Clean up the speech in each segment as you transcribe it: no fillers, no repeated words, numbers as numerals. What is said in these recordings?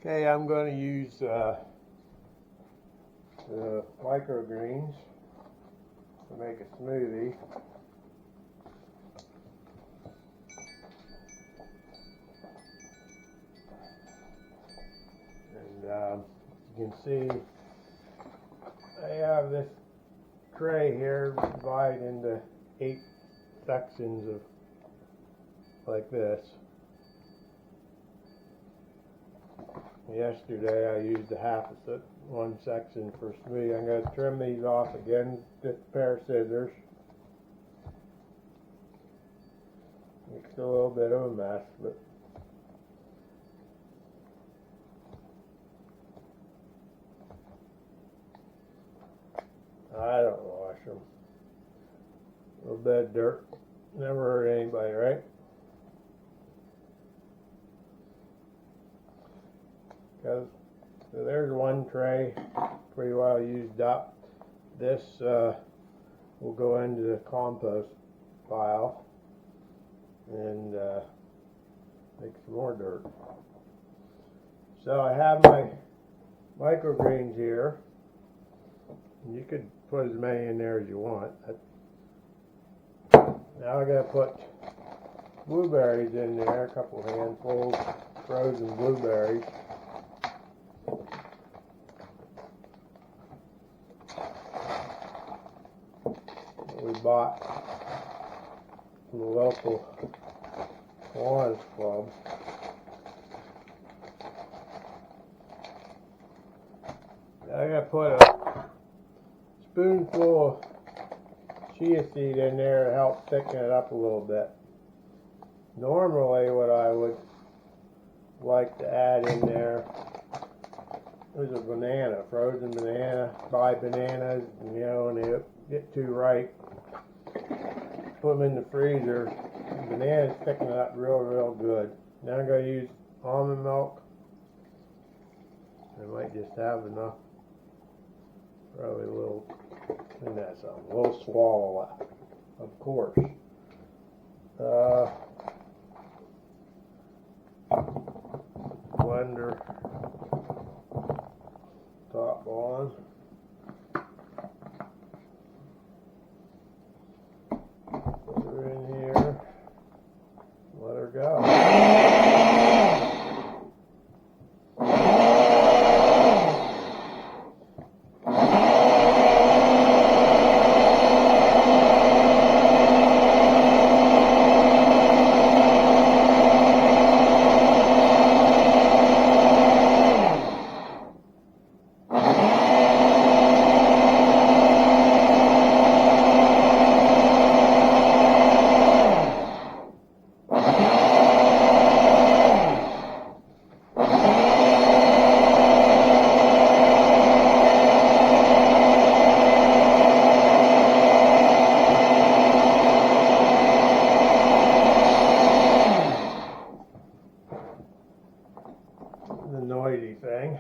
Okay, I'm going to use the microgreens to make a smoothie. And you can see I have this tray here divided into 8 sections of like this. Yesterday I used one section for smoothie. I'm going to trim these off again with a pair of scissors. It's a little bit of a mess, but I don't wash them. A little bit of dirt never hurt anybody, right? So there's one tray pretty well used up. This will go into the compost pile and make some more dirt. So I have my microgreens here. You could put as many in there as you want. Now I'm going to put blueberries in there, a couple handfuls, frozen blueberries. We bought from the local Kiwanis Club. Now I'm going to put a spoonful of chia seed in there to help thicken it up a little bit. Normally what I would like to add in there is a banana, frozen banana. Buy bananas, and they get too ripe, put them in the freezer. The banana's thicken it up real good. Now I'm going to use almond milk. I might just have enough, probably a little, and that's a little swallow left, of course. Blender top on. Put her in here. Let her go. The noisy thing.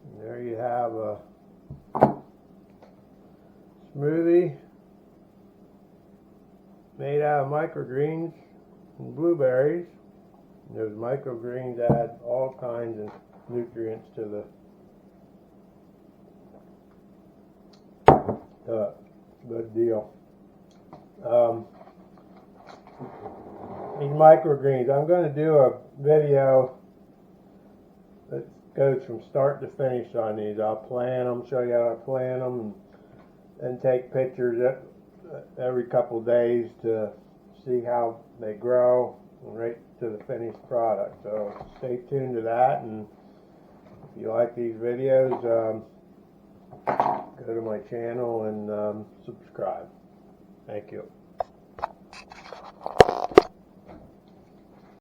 And there you have a smoothie made out of microgreens and blueberries. And those microgreens add all kinds of nutrients to the good deal. These microgreens, I'm going to do a video that goes from start to finish on these. I'll plant them, show you how to plant them, and take pictures every couple days to see how they grow right to the finished product. So stay tuned to that, and if you like these videos, go to my channel and subscribe. Thank you.